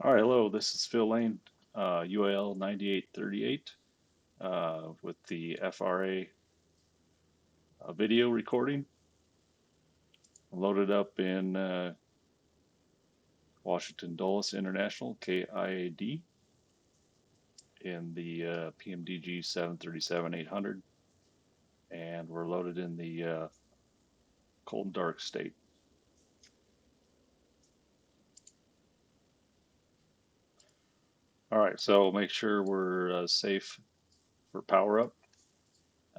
All right, hello, this is Phil Lane, UAL9838, with the FRA video recording. Loaded up in Washington Dulles International, KIAD, in the PMDG 737-800, and we're loaded in the cold and dark state. All right, so make sure we're safe for power up.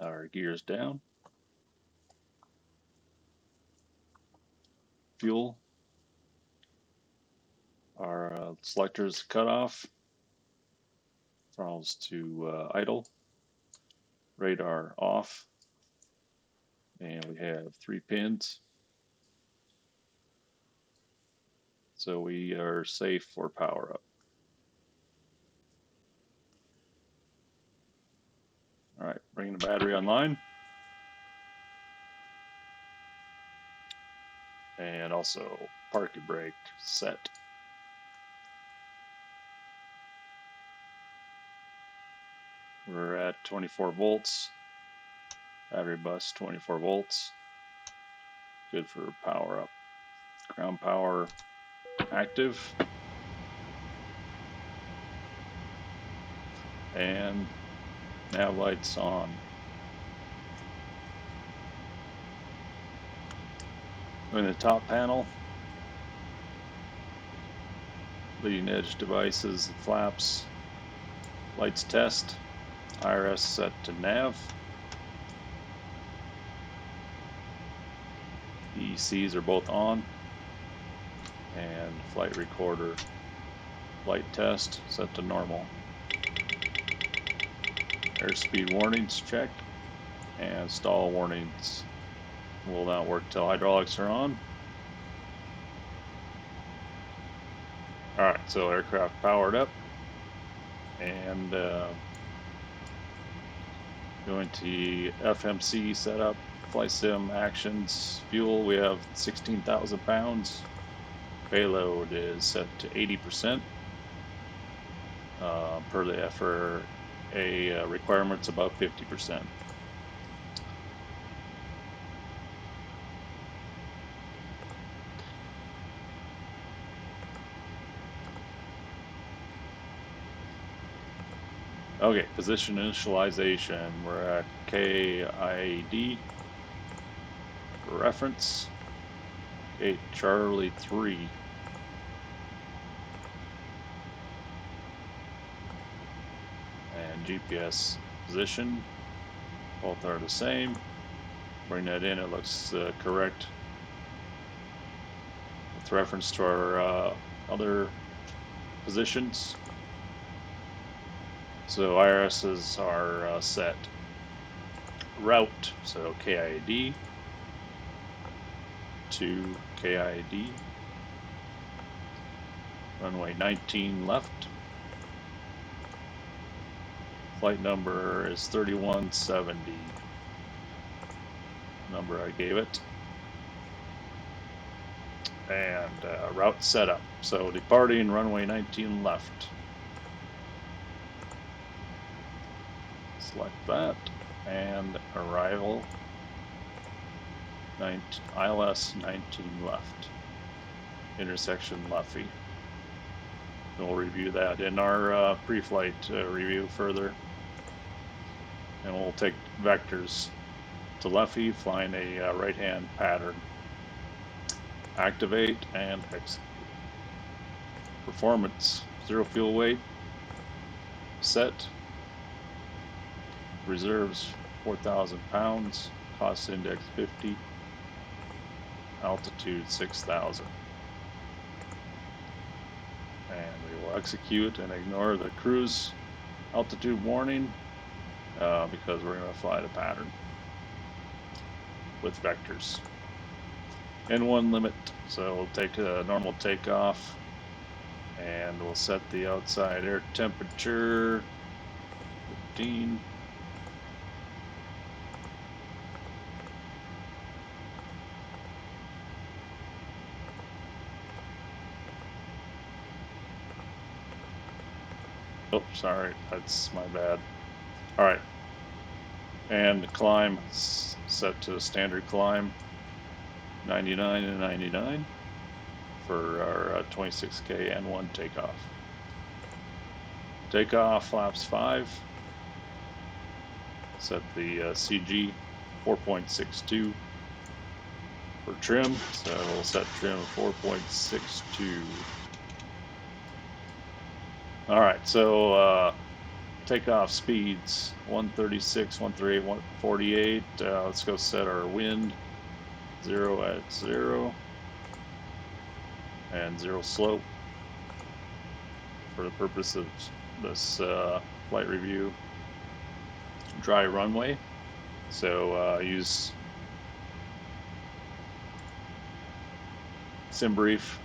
Our gears down. Fuel. Our selectors cut off. Throttles to idle. Radar off. And we have 3 pins. So we are safe for power up. All right, bringing the battery online. And also parking brake set. We're at 24 volts. Battery bus 24 volts. Good for power up. Ground power active. And nav lights on. In the top panel, leading edge devices, flaps, lights test, IRS set to nav. ECs are both on, and flight recorder light test set to normal. Airspeed warnings checked, and stall warnings will not work till hydraulics are on. Alright, so aircraft powered up, and going to FMC setup, flight sim actions, fuel, we have 16,000 pounds. Payload is set to 80%. Per the FRA requirements, about 50%. Okay, position initialization, we're at KIAD. Reference, okay, Charlie 3. And GPS position, both are the same. Bring that in, it looks correct with reference to our other positions. So IRSs are set. Route, so KIAD to KIAD. Runway 19 left. Flight number is 3170. Number I gave it. And route setup. So departing runway 19 left. Select that. And arrival ILS 19 left. Intersection Luffy. And we'll review that in our pre-flight review further. And we'll take vectors to Luffy, flying a right-hand pattern. Activate and execute. Performance, 0 fuel weight, set. Reserves 4,000 pounds, cost index 50, altitude 6,000. And we will execute and ignore the cruise altitude warning because we're going to fly the pattern with vectors. N1 limit, so we'll take a normal takeoff and we'll set the outside air temperature 15. Oh, sorry, that's my bad. All right, and climb set to standard climb, 99 and 99 for our 26K and one takeoff. Takeoff flaps 5. Set the CG 4.62 for trim, so we'll set trim 4.62. All right, so takeoff speeds 136, 138, 148. Let's go set our wind 0 at 0 and 0 slope for the purpose of this flight review. Dry runway, so use SimBrief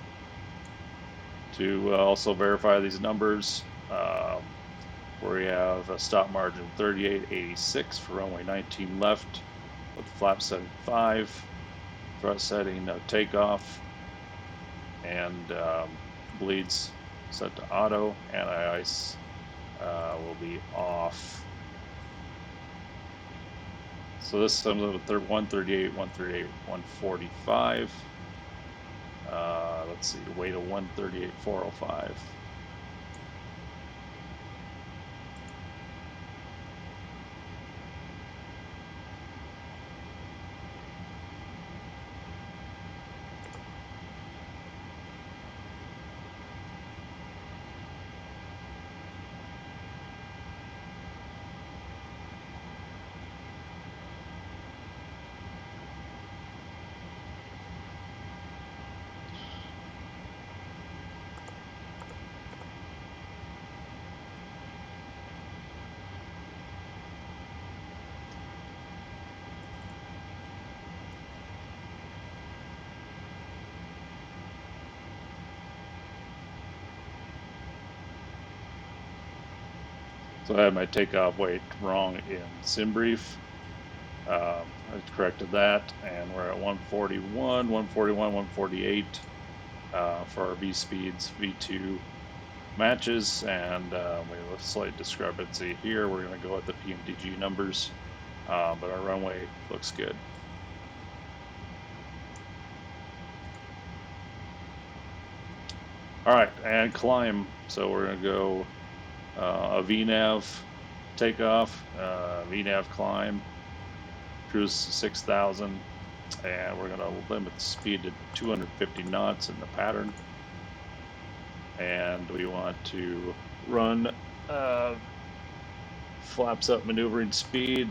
to also verify these numbers. Where we have a stop margin 38.86 for runway 19 left with flap setting 5, thrust setting no takeoff, and bleeds set to auto. Anti-ice will be off. So this sums up to 138, 138, 145. Let's see, weight of 138.405. So I had my takeoff weight wrong in SimBrief. I corrected that, and we're at 141, 141, 148 for our V speeds. V2 matches, and we have a slight discrepancy here. We're going to go with the PMDG numbers, but our runway looks good. All right, and climb. So we're going to go a VNAV takeoff, VNAV climb, cruise 6,000, and we're going to limit the speed to 250 knots in the pattern. And we want to run flaps up maneuvering speed,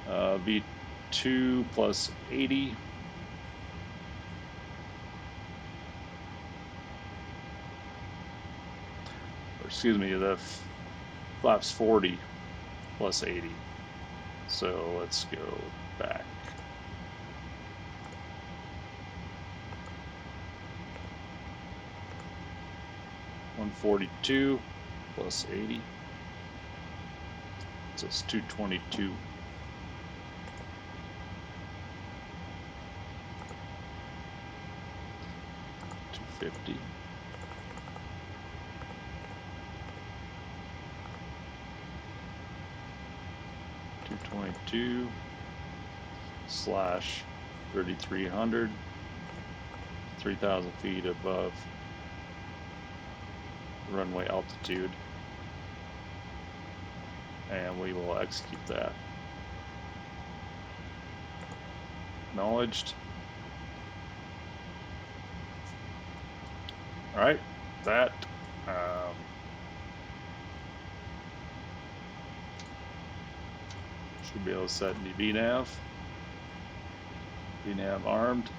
V2 plus 80. Or excuse me, the flaps 40 plus 80. So let's go back. $142 plus 80. So it's 222. $250. $222 slash 3,300, 3,000 feet above runway altitude, and we will execute that. Acknowledged. All right, that should be able to set the VNAV. VNAV armed.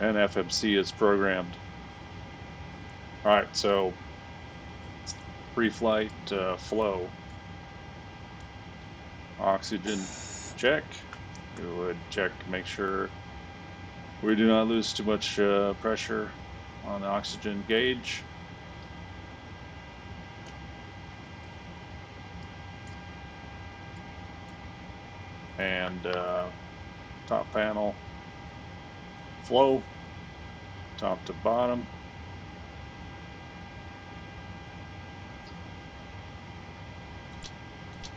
And FMC is programmed. All right, so pre-flight flow. Oxygen check. We would check, make sure we do not lose too much pressure on the oxygen gauge. and top panel flow, top to bottom.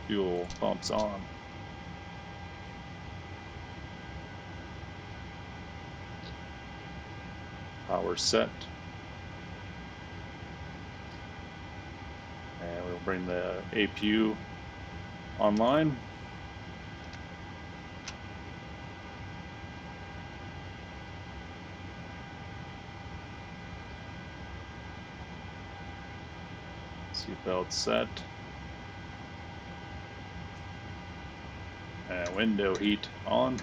Fuel pumps on. Power set. And we'll bring the APU online. Seatbelt set. And window heat on.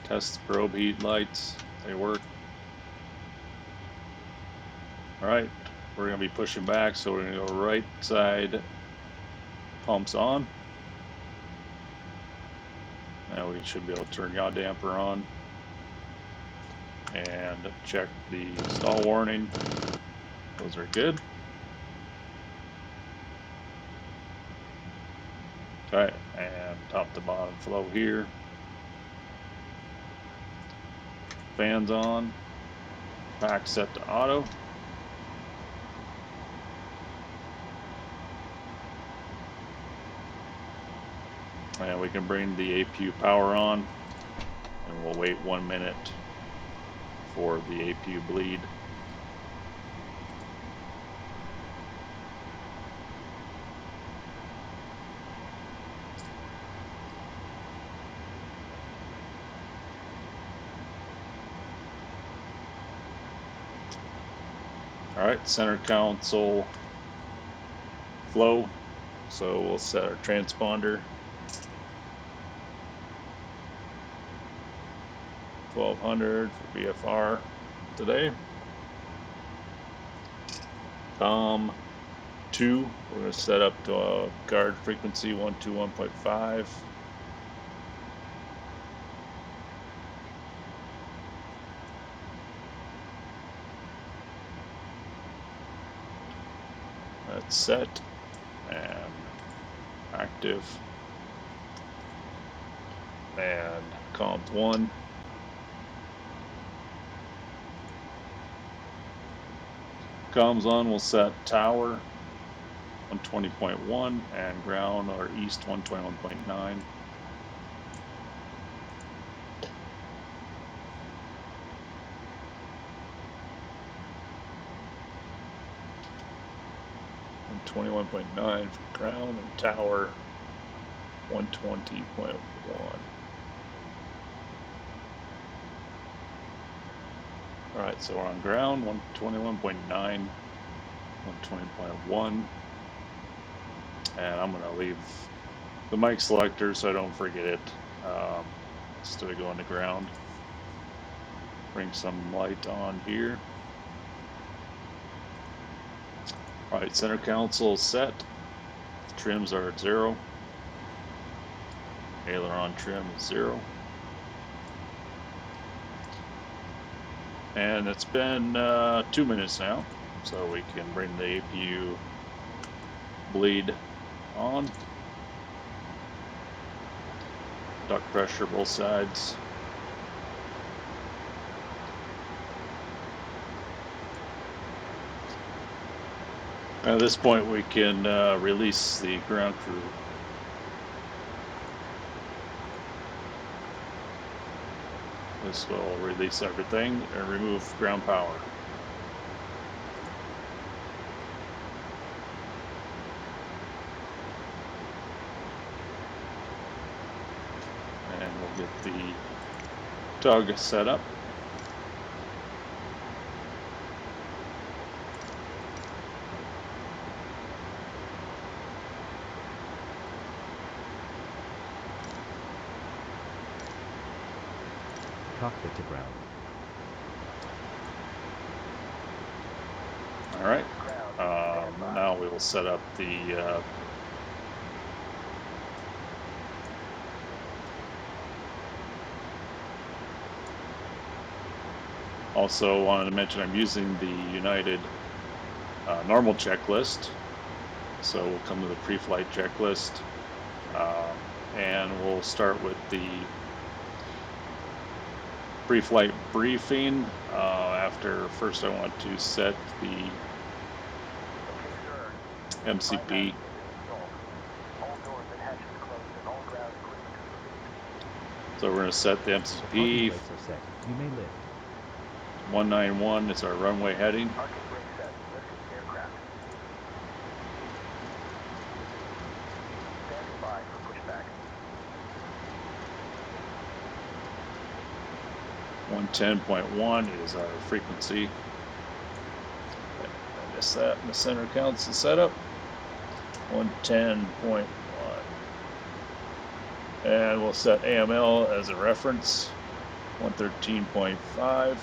Test probe heat lights. They work. Alright, we're going to be pushing back, so we're going to go right side pumps on. Now we should be able to turn yaw damper on and check the stall warning. Those are good. Okay, and top to bottom flow here. Fans on. Pack set to auto. And we can bring the APU power on, and we'll wait 1 minute for the APU bleed. Alright, center console flow. So we'll set our transponder 1200 for VFR today. COM 2, we're going to set up to a guard frequency 121.5. That's set and active. And comms 1. Comms on, we'll set tower 120.1 and ground or east 121.9. And 21.9 for ground and tower 120.1. Alright, so we're on ground 121.9, 120.1. And I'm going to leave the mic selector so I don't forget it. Instead of going to ground. Bring some light on here. Alright, center console set. Trims are at 0. Aileron trim is 0. And it's been 2 minutes now, so we can bring the APU bleed on. Duct pressure both sides. At this point we can release the ground crew. This will release everything and remove ground power. And we'll get the tug set up. Cockpit to ground. All right. Now we will set up the also wanted to mention I'm using the United normal checklist. So we'll come to the pre-flight checklist. and we'll start with the pre-flight briefing. After first I want to set the MCP. So we're going to set the MCP. 191 is our runway heading. One 10.1 is our frequency. I missed that in the center counts and setup. 110.1. And we'll set AML as a reference. 113.5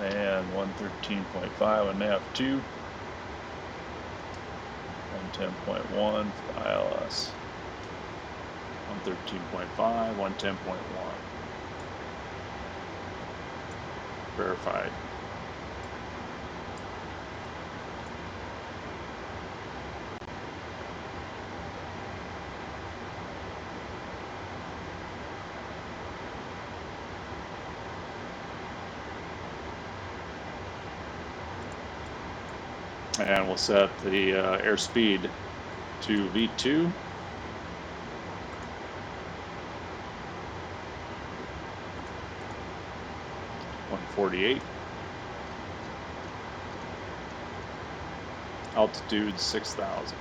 and 113.5 on nav2. 110.1 for ILS. 113.5, 110.1. Verified. And we'll set the airspeed to V2. .148. Altitude 6,000.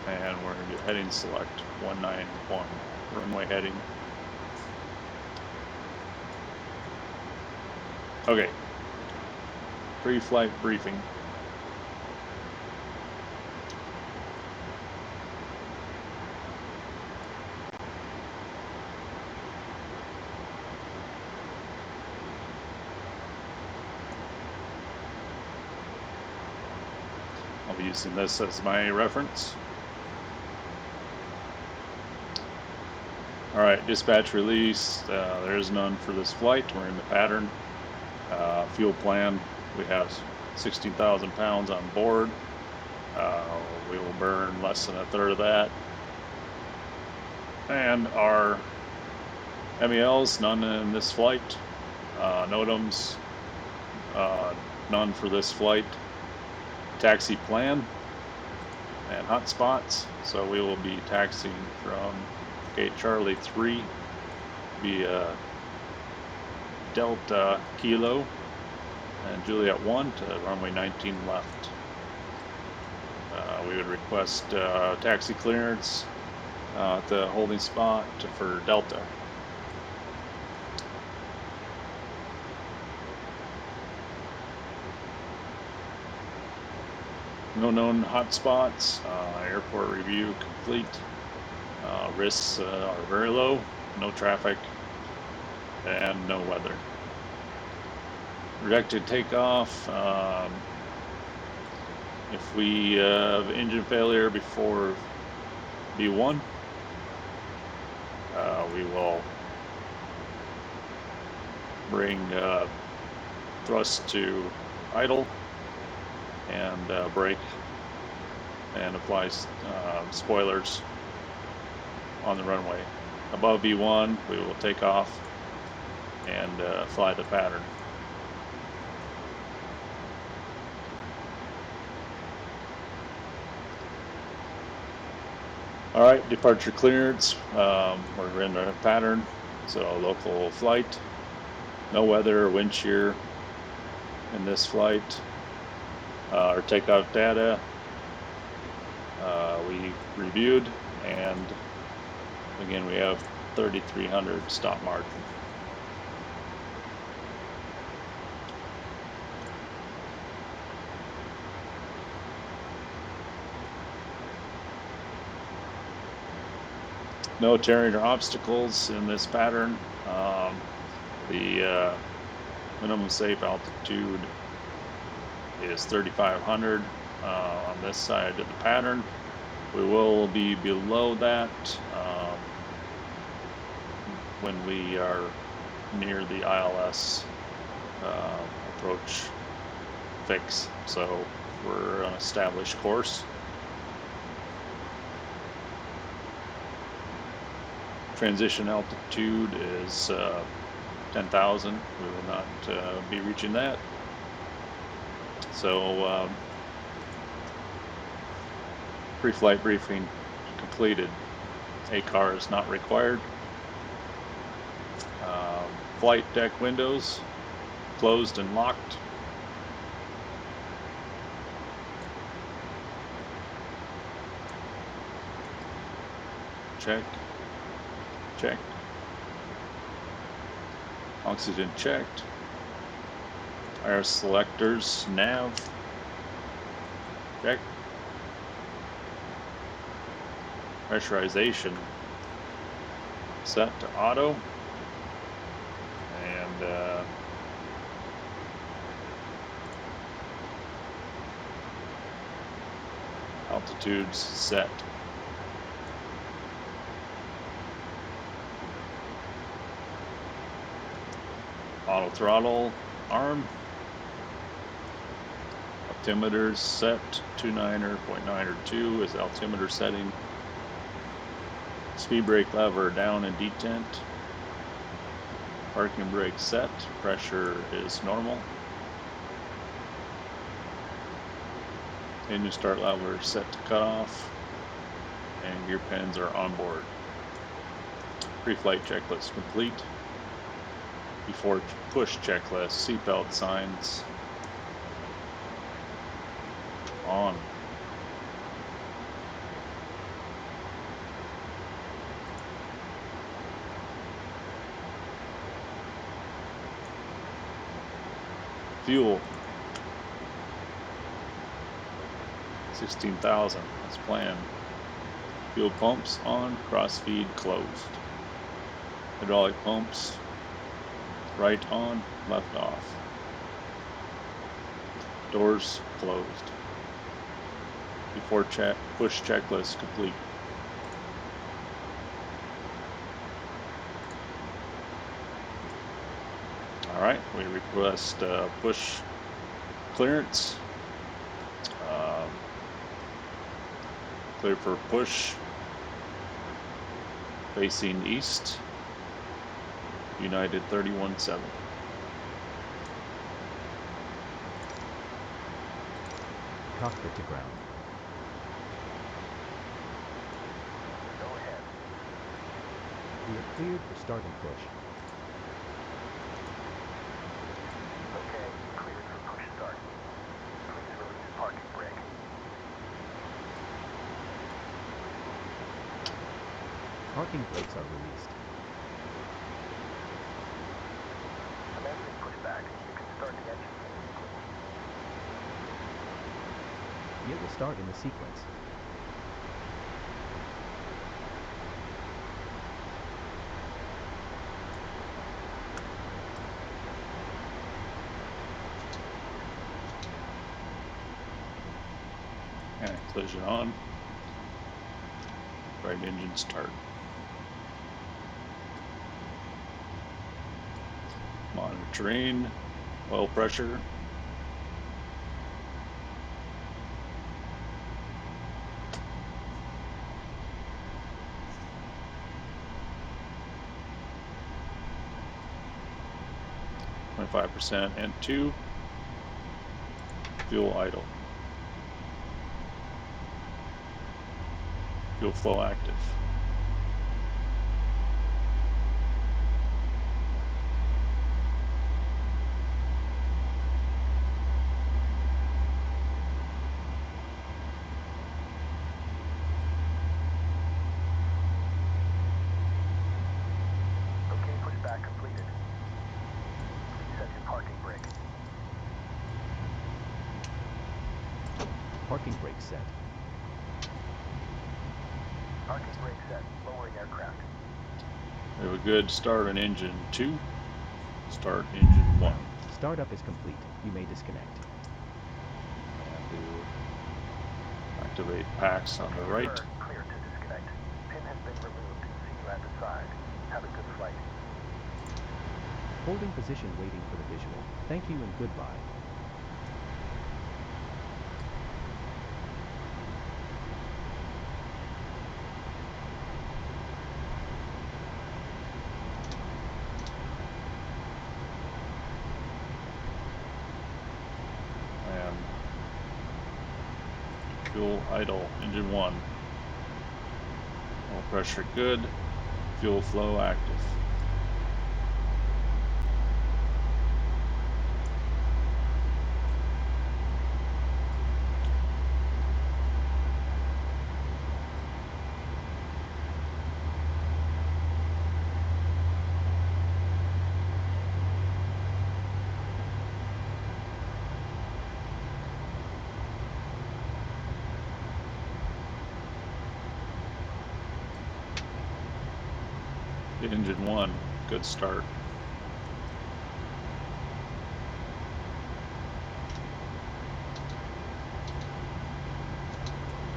And we're going to do heading select 191. Runway heading. Okay. Pre-flight briefing. I'll be using this as my reference. All right, dispatch release. There is none for this flight. We're in the pattern. Fuel plan. We have 16,000 pounds on board. We will burn less than a third of that. And our MELs, none in this flight. NOTAMs, none for this flight. Taxi plan and hotspots. So we will be taxiing from gate Charlie 3 via Delta Kilo and Juliet 1 to runway 19 left. We would request taxi clearance at the holding spot for Delta. No known hotspots. Airport review complete. Risks are very low. No traffic and no weather. Rejected takeoff. If we have engine failure before V1, we will bring thrust to idle and brake and apply spoilers on the runway. Above V1, we will take off and fly the pattern. All right, departure clearance. We're in a pattern, so local flight. No weather or wind shear in this flight. Our takeoff data we reviewed, and again we have 3,300 stop margin. No terrain or obstacles in this pattern. The minimum safe altitude is 3,500 on this side of the pattern. We will be below that when we are near the ILS approach fix. So we're on established course. Transition altitude is 10,000. We will not be reaching that. So pre-flight briefing completed. ACAR is not required. Flight deck windows closed and locked. Check. Checked. Oxygen checked. Air selectors, nav. Check. Pressurization set to auto. And altitudes set. Auto throttle arm. Altimeters set. 29.9 or 2 is altimeter setting. Speed brake lever down in detent. Parking brake set. Pressure is normal. Engine start lever set to cutoff. And gear pins are on board. Pre-flight checklist complete. Before push checklist, seatbelt signs on. Fuel 16,000 as planned. Fuel pumps on, crossfeed closed. Hydraulic pumps right on, left off. Doors closed. Before push checklist complete. All right, we request push clearance. Clear for push. Facing east. United 31-7. Cockpit to ground. Go ahead. We are cleared for start and push. Okay, cleared for push start. Please release parking brake. Parking brakes are released. Commencing pushback. You can start the engine in sequence. It will start in the sequence. And collision on. Right engine start. Monitoring oil pressure. %, and 2. Fuel idle. Fuel flow active. Okay, pushback completed. Please set your parking brake. Parking brake set. Parking brake set. Lowering aircraft. We have a good start on engine 2. Start engine 1. Startup is complete. You may disconnect. And to activate packs on the right. Sir, clear to disconnect. Pin has been removed. See you at the side. Have a good flight. Holding position waiting for the visual. Thank you and goodbye. Fuel idle. Engine 1. Oil pressure good. Fuel flow active. Engine 1, good start.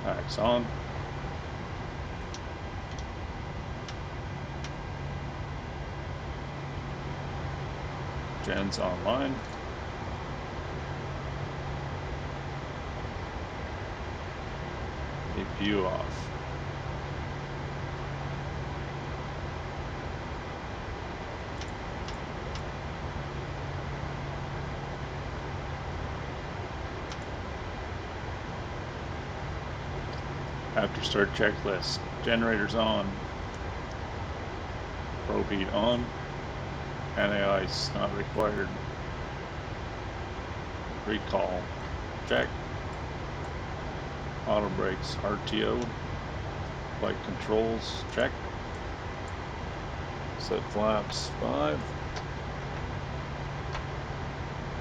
Packs on. Gen's online. APU off. After start checklist. Generators on. Probe heat on. Anti-ice not required. Recall. Check. Auto brakes RTO. Flight controls. Check. Set flaps 5.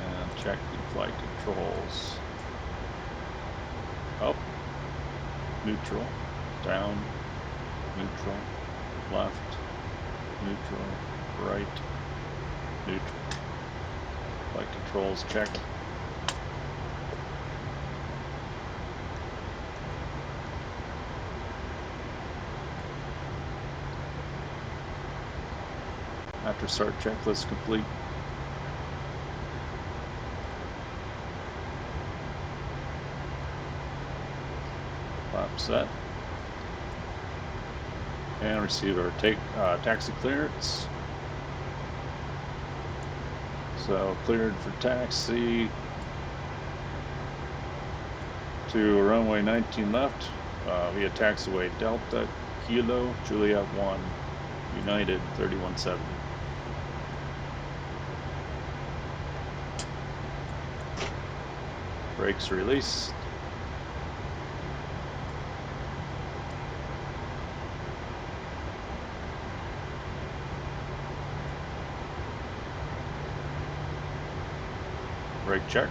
And check the flight controls. Up. Neutral, down, neutral, left, neutral, right, neutral. Flight controls check. After start checklist complete. Flap set. And receive our taxi clearance. So cleared for taxi to runway 19 left via taxiway Delta Kilo Juliet 1 United 3170. Brakes released. Brake check.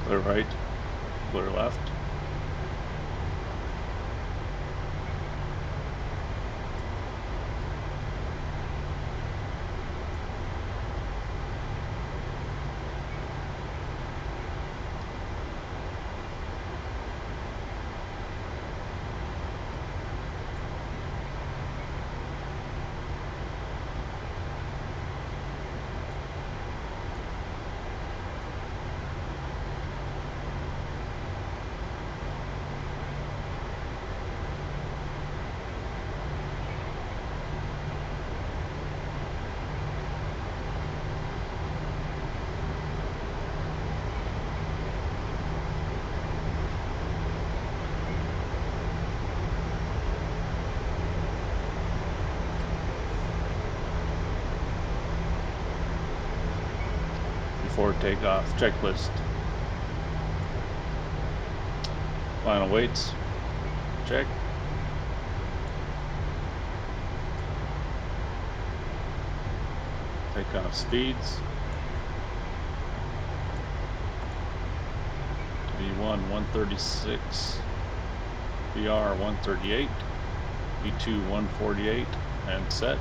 Clear right, clear left. Before takeoff, checklist. Final weights, check. Takeoff speeds. V1 136, VR 138, V2 148, and set.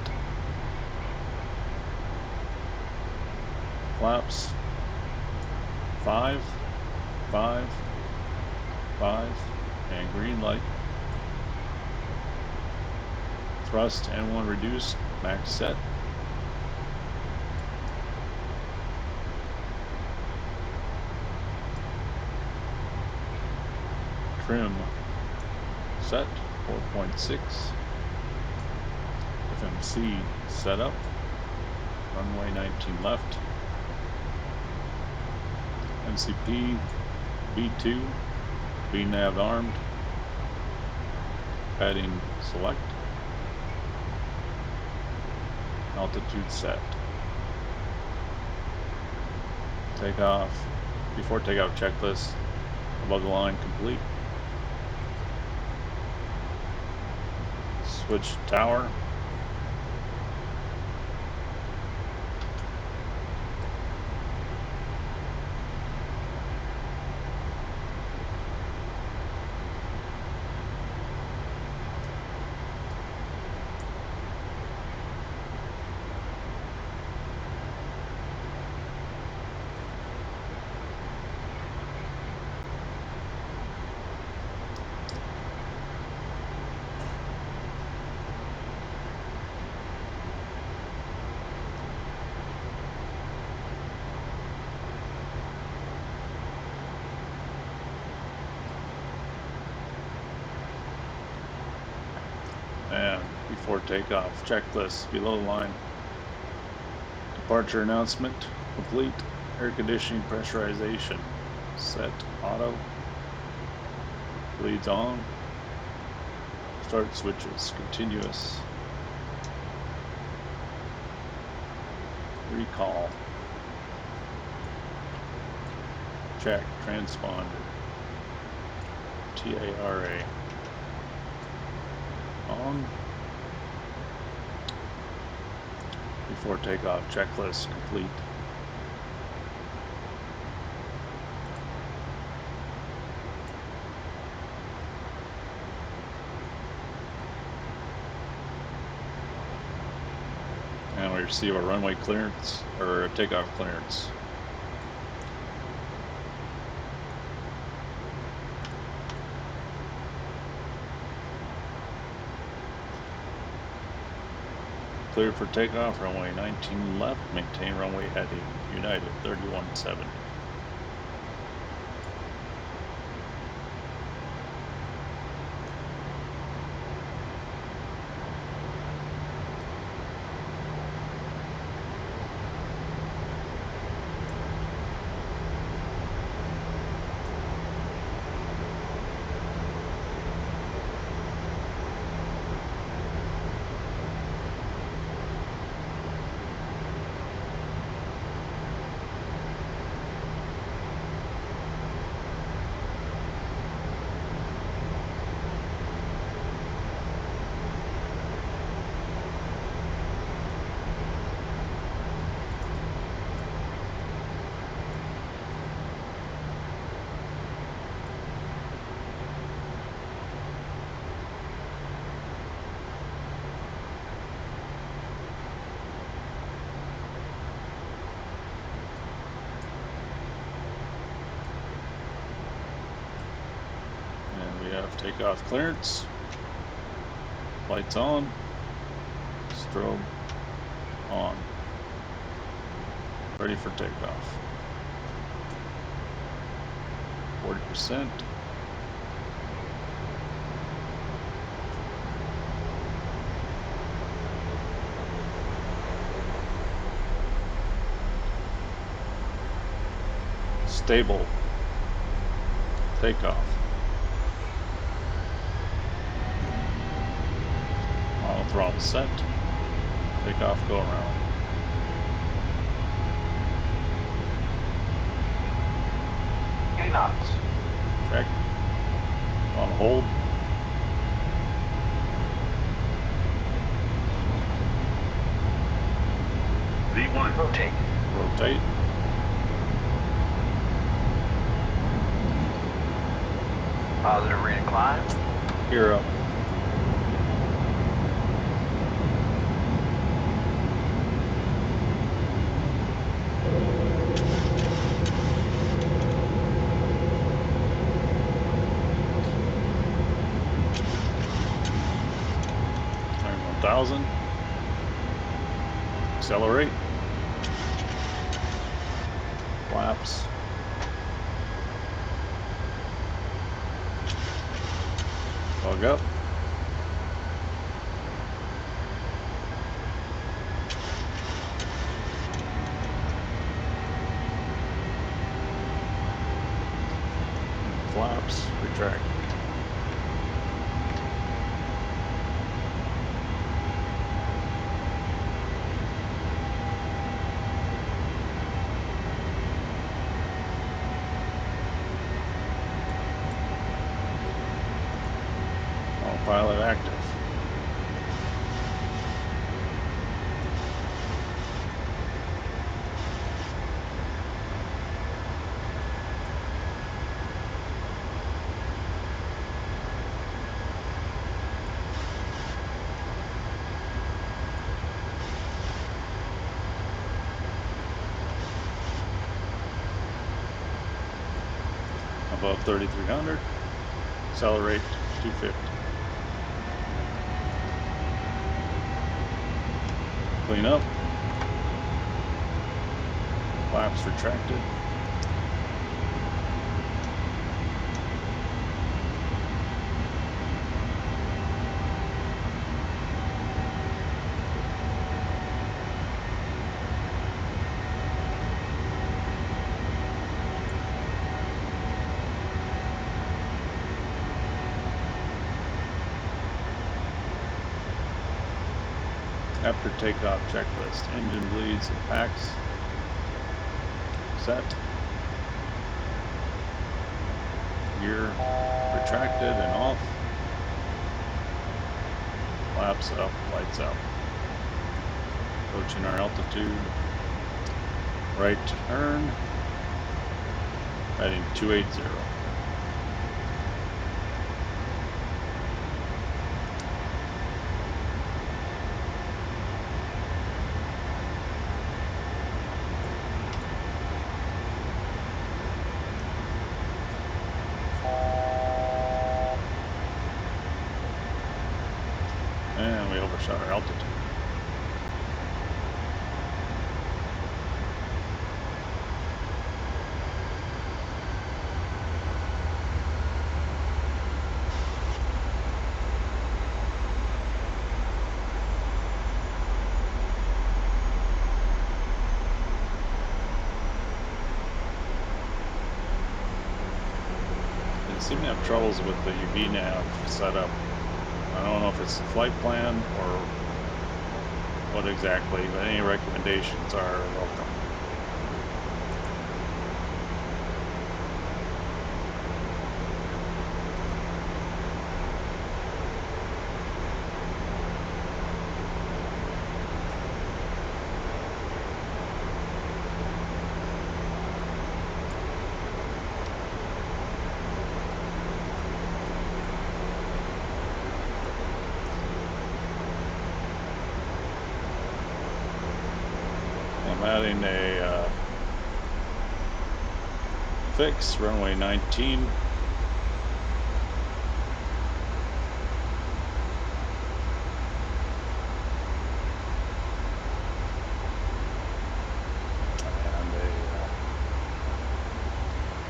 Flaps 5, 5, 5, and green light. Thrust N1 reduced, max set. Trim set 4.6. FMC set up. Runway 19 left. MCP V2, VNAV armed. Padding select. Altitude set. Takeoff. Before takeoff checklist. Above the line complete. Switch tower. And before takeoff, checklist below the line. Departure announcement complete. Air conditioning pressurization set auto. Bleeds on. Start switches continuous. Recall. Check transponder. TARA. On. Before takeoff checklist complete. And we receive a runway clearance or a takeoff clearance. Cleared for takeoff, runway 19 left, maintain runway heading, United 3170. We have takeoff clearance. Lights on. Strobe on. Ready for takeoff. 40%. Stable. Takeoff. Auto throttle set. Takeoff go around. Gate knots. Check. On hold. V1. Rotate. Rotate. Positive reincline. Gear up. Climb 1000. Accelerate. Flaps. Plug up. Flaps, retract. Autopilot active. Above 3300, accelerate 250. Clean up. Flaps retracted. After takeoff checklist, engine bleeds and packs. Set. Gear retracted and off. Flaps up, lights out. Approaching our altitude. Right turn. Heading 280. And we overshot our altitude. They seem to have troubles with the UV nav setup. I don't know if it's the flight plan or what exactly, but any recommendations are welcome. I'm adding a fix, runway 19. And a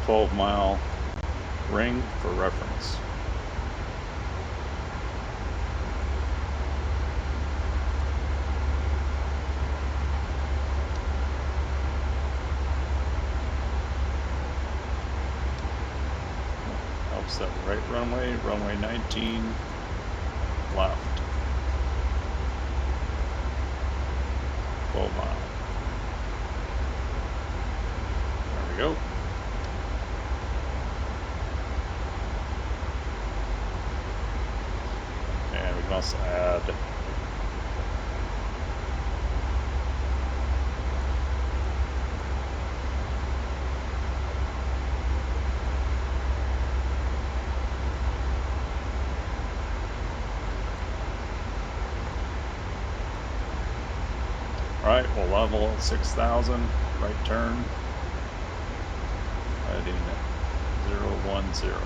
12-mile ring for reference. Offset right runway, runway 19, left. 12 mile. There we go. And we can also add Alright, we'll level at 6,000, right turn. Heading 010.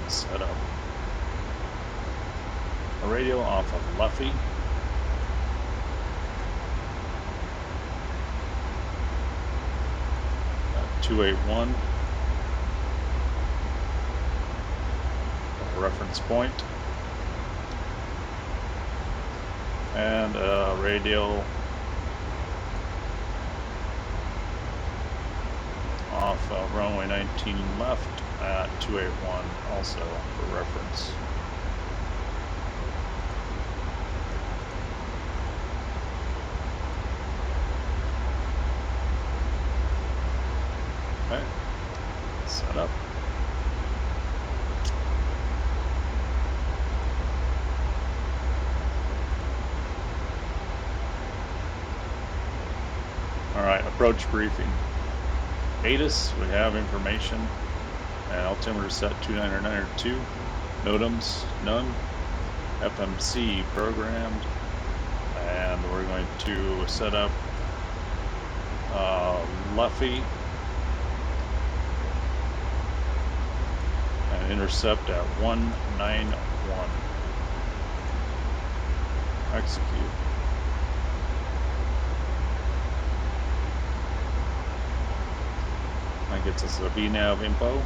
Set up a radio off of Luffy. At 281. A reference point. And a radio off runway 19 left at 281 also for reference. Okay, set up. All right, approach briefing. ATIS, we have information. Altimeter set 29902. NOTAMs, none. FMC programmed. And we're going to set up Luffy and intercept at 191. Execute. That gets us a VNAV info.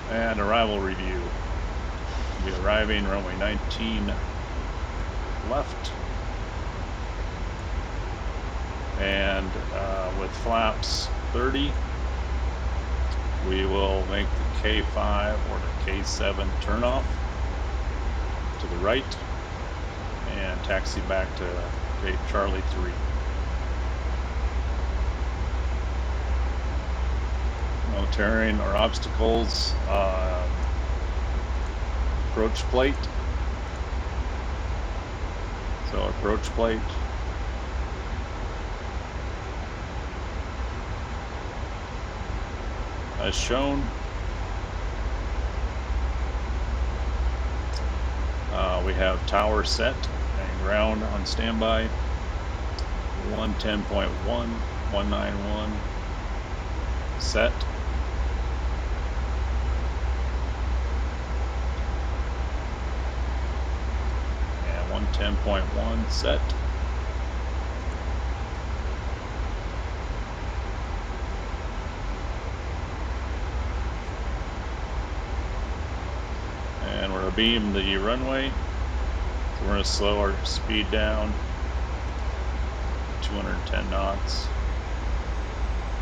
And arrival review. We'll be arriving runway 19 left. And with flaps 30, we will make the K5 or the K7 turnoff to the right and taxi back to Gate Charlie 3. No terrain or obstacles. Approach plate. So approach plate. As shown. We have tower set and ground on standby. 110.1, 191 set. And 110.1 set. And we're going to beam the runway. So we're going to slow our speed down. 210 knots.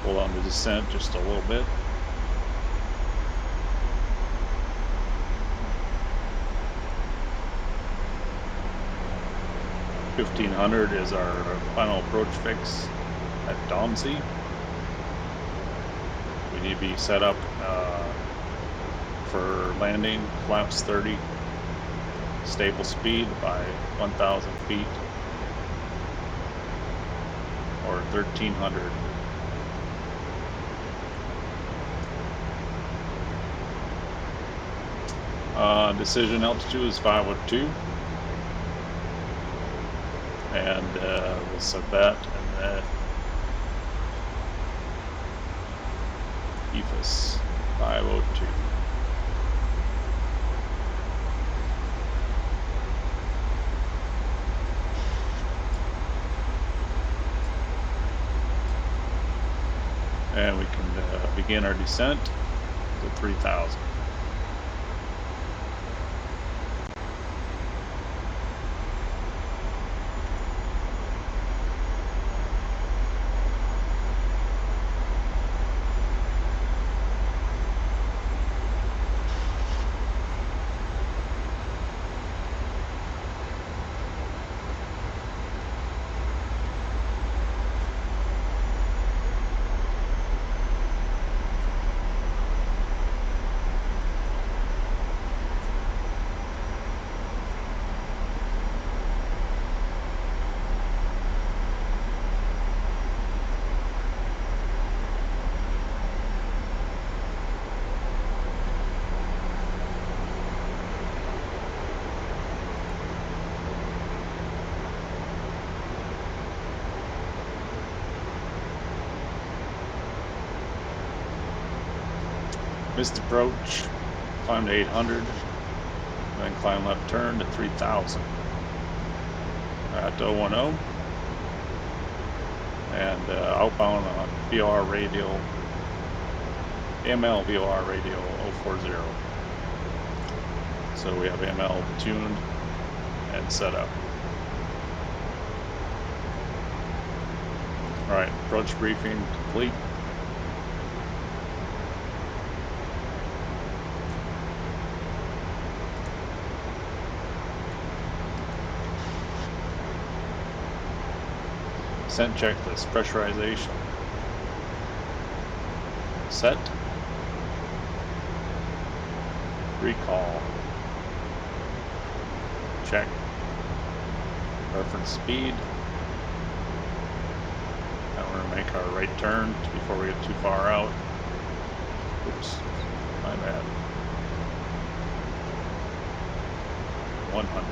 Hold on the descent just a little bit. $1,500 is our final approach fix at Domsey. We need to be set up for landing, flaps 30, stable speed by 1,000 feet or 1,300. Decision altitude is 502, and we'll set that in the EFIS 502. And we can begin our descent to 3,000. Missed approach, climb to 800, then climb left turn to 3000 at 010, and outbound on VOR radio, ML VOR radio 040. So we have ML tuned and set up. All right, approach briefing complete. Descent checklist, pressurization. Set. Recall. Check. Reference speed. Now we're going to make our right turn before we get too far out. Oops, my bad. 100.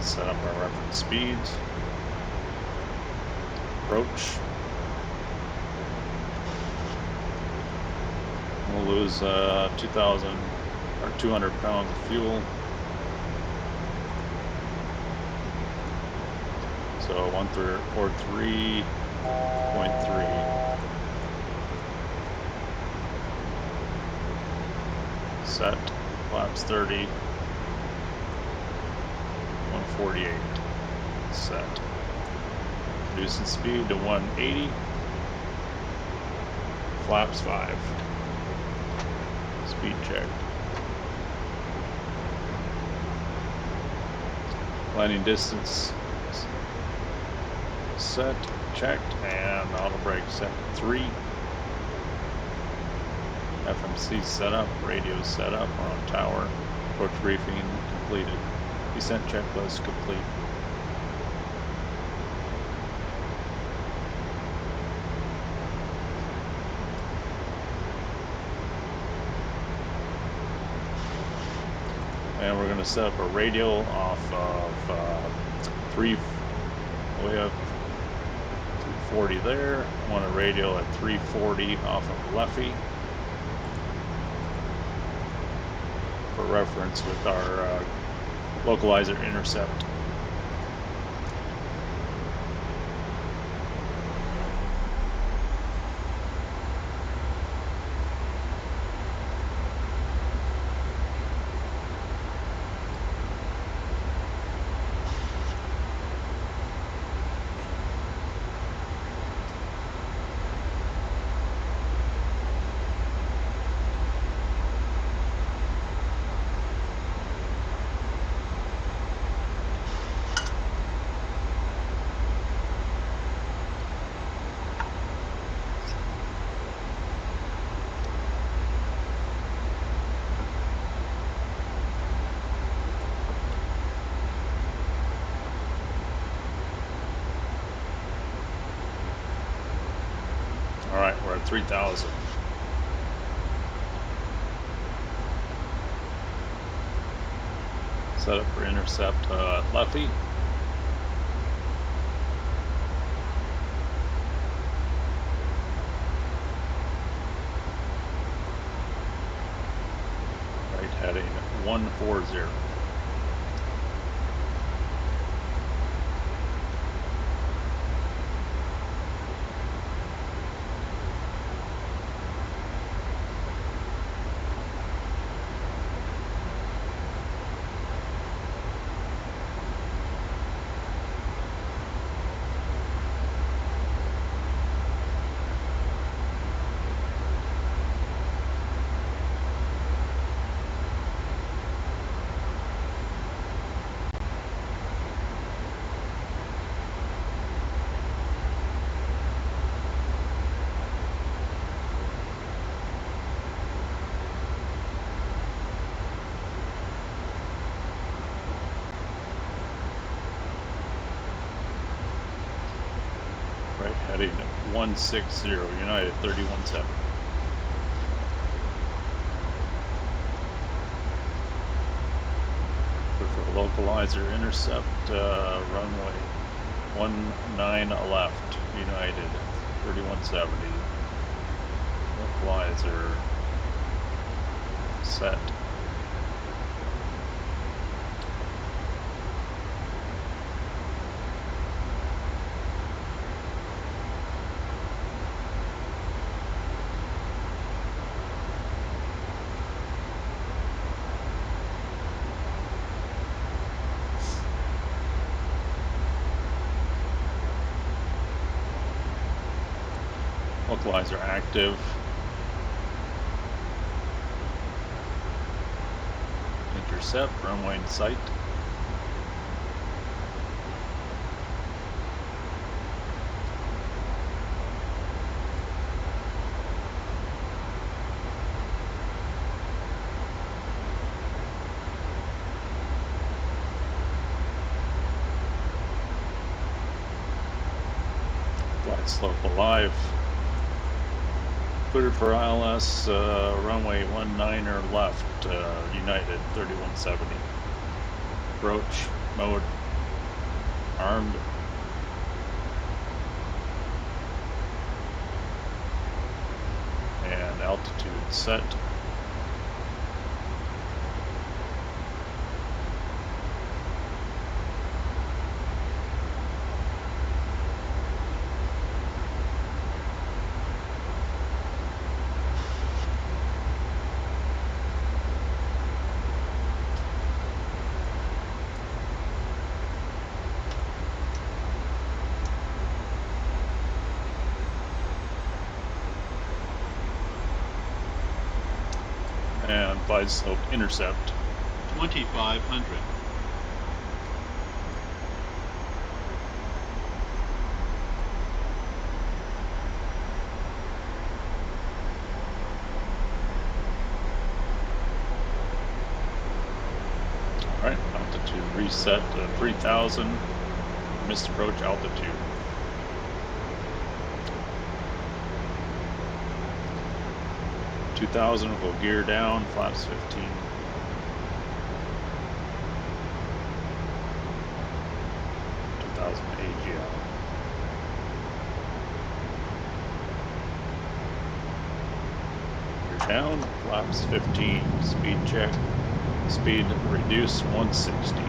Set up our reference speeds. Approach. We'll lose 2,000 or 200 pounds of fuel. So 143.3. Set. Flaps 30. 148. Set. Reducing speed to 180. Flaps 5. Speed check. Landing distance set, checked, and auto brake set to 3. FMC setup, radio setup, we're on tower. Approach briefing completed. Descent checklist complete. And we're going to set up a radio off of we have 340 there. I want a radio at 340 off of Leffy for reference with our localizer intercept. All right, we're at 3,000. Set up for intercept Leffy. Right heading 140. Right heading 160, United 317. For localizer intercept, runway 19 left, United 3170. Localizer set. Localizer active. Intercept, runway in sight. Flight slope alive. Cleared for ILS, runway 19er left, United 3170. Approach mode armed. And altitude set. And glide slope intercept. 2500. Alright, altitude reset to 3000. Missed approach altitude. $2,000 will go gear down, flaps 15. AGL. Gear down, flaps 15. Speed check. Speed reduce 160.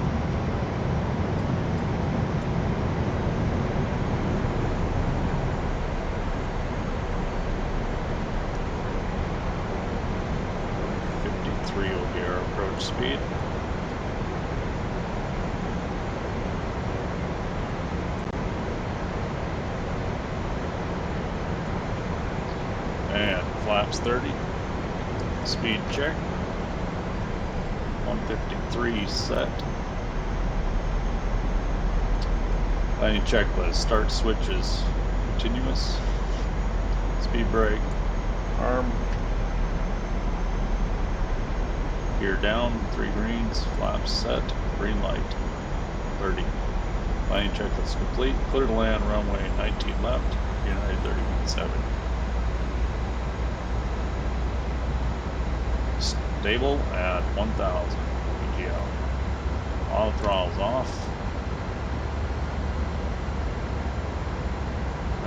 Will be our approach speed. And flaps 30. Speed check. 153 set. Landing checklist. Start switches. Continuous. Speed brake. Arm. Gear down, 3 greens, flaps set, green light, 30. Landing checklist complete. Clear to land, runway 19 left, United 317. Stable at 1000 PGL. All throttles off.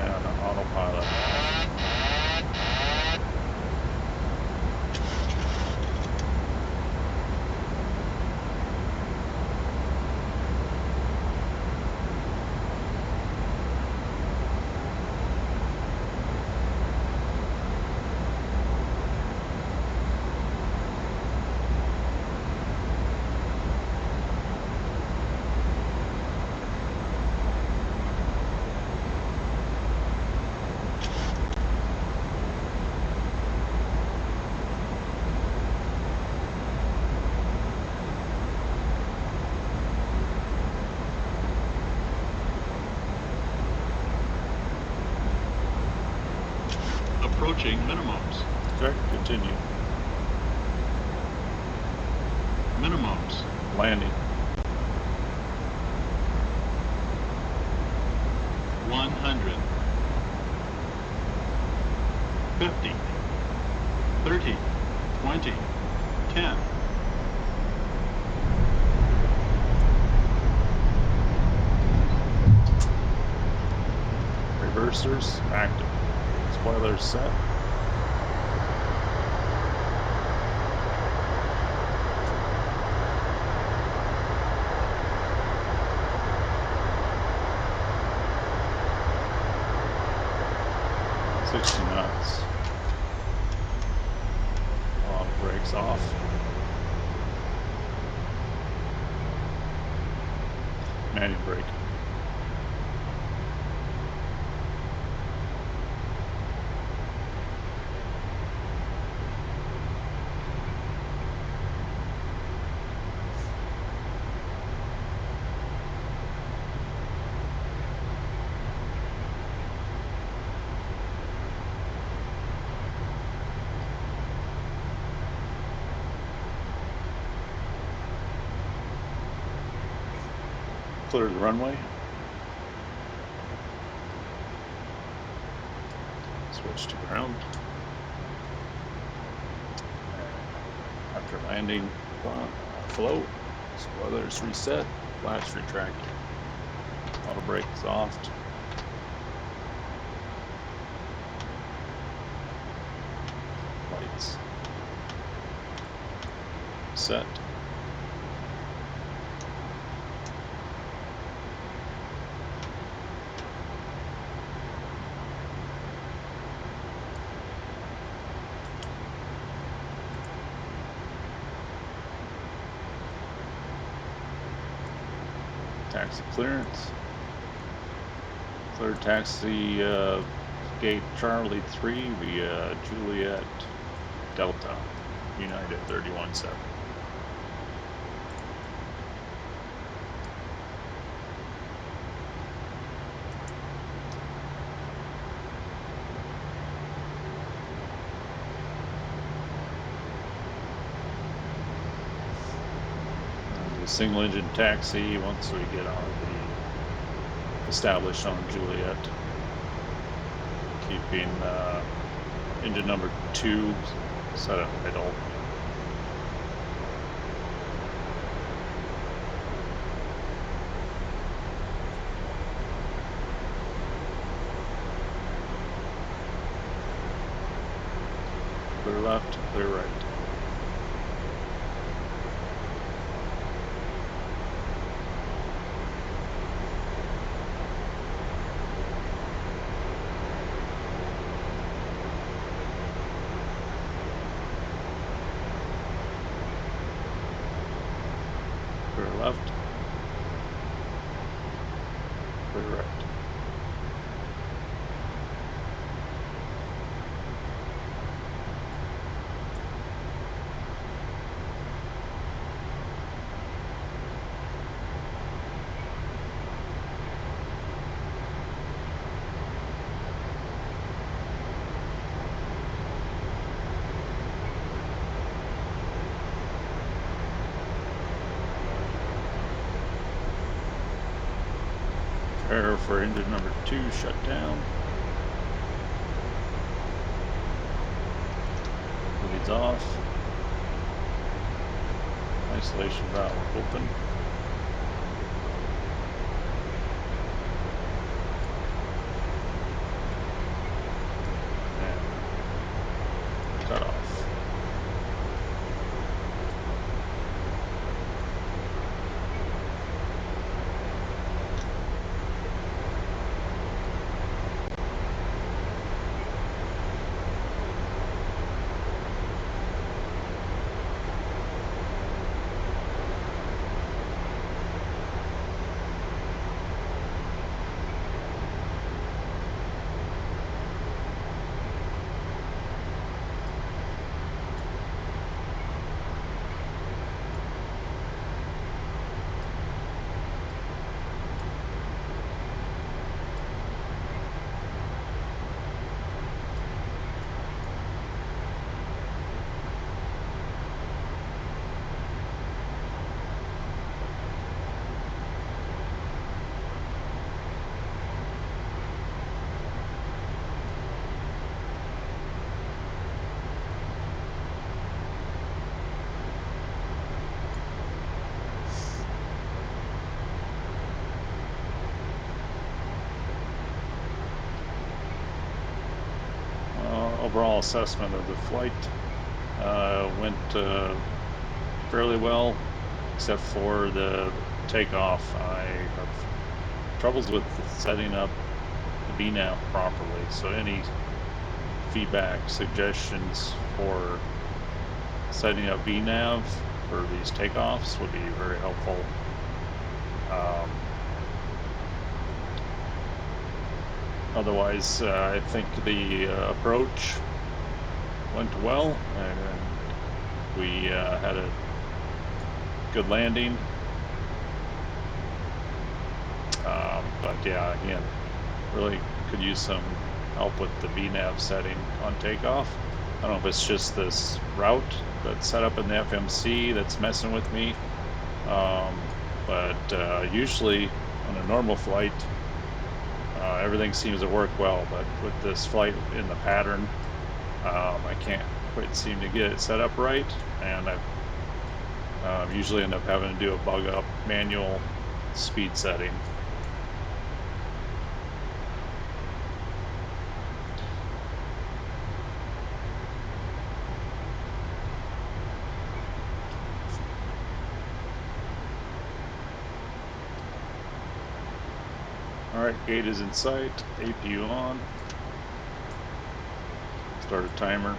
And autopilot off. Approaching minimums. Okay, continue. Minimums. Landing. 100. 50, 30, 20, 10. Reversers active. Spoilers set. Knots. Brakes off. Manual brake. Clear the runway. Switch to ground. After landing, float. Spoilers reset. Flaps retracted. Auto brakes off. Lights set. Taxi clearance. Cleared taxi gate Charlie 3 via Juliet Delta United 317. The single engine taxi once we get on the established on Juliet, keeping engine number 2 set at idle. Clear left, clear right. Clear left, clear right. Prepare for engine number 2 shut down. Leads off. Isolation valve open. And cut off. overall assessment of the flight went fairly well, except for the takeoff. I have troubles with setting up the VNAV properly, so any feedback, suggestions for setting up VNAV for these takeoffs would be very helpful. Otherwise, I think the approach went well, and we had a good landing. But yeah, again, really could use some help with the VNAV setting on takeoff. I don't know if it's just this route that's set up in the FMC that's messing with me, but usually on a normal flight, everything seems to work well. But with this flight in the pattern, I can't quite seem to get it set up right, and I usually end up having to do a bug up manual speed setting. Alright, gate is in sight, APU on. Start a timer.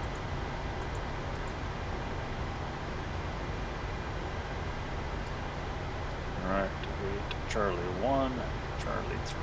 Alright, 8, Charlie 1, Charlie 3.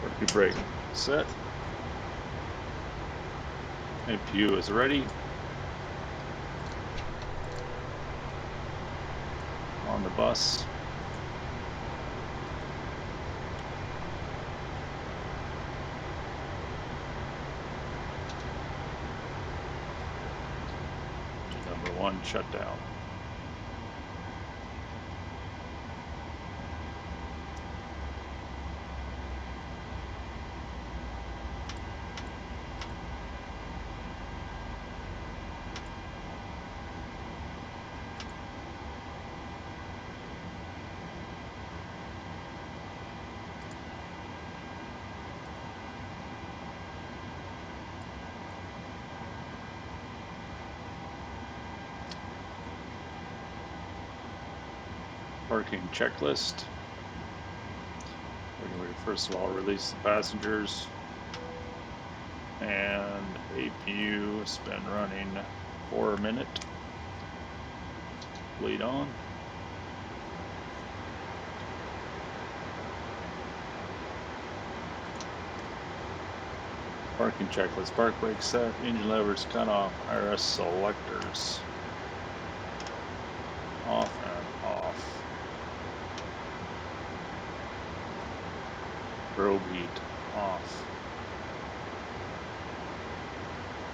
Working brake set. APU is ready. On the bus. Number 1 shutdown. Parking checklist. We're going to first of all release the passengers, and APU has been running for a minute. Lead on. Parking checklist. Park brake set. Engine levers cut off. IRS selectors off and off. Probe heat off.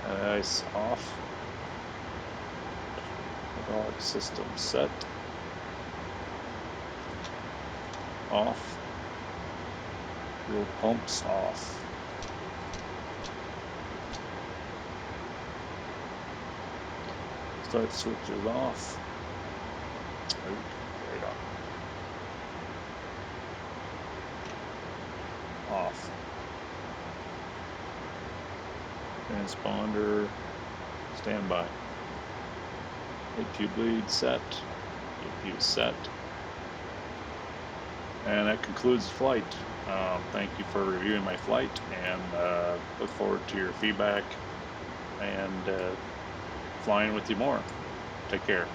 Ice off. Hydraulic system set. Off. Fuel pumps off. Start switches off. Right on. Off. Transponder standby. APU bleed set. APU set. And that concludes the flight. Thank you for reviewing my flight, and look forward to your feedback and flying with you more. Take care.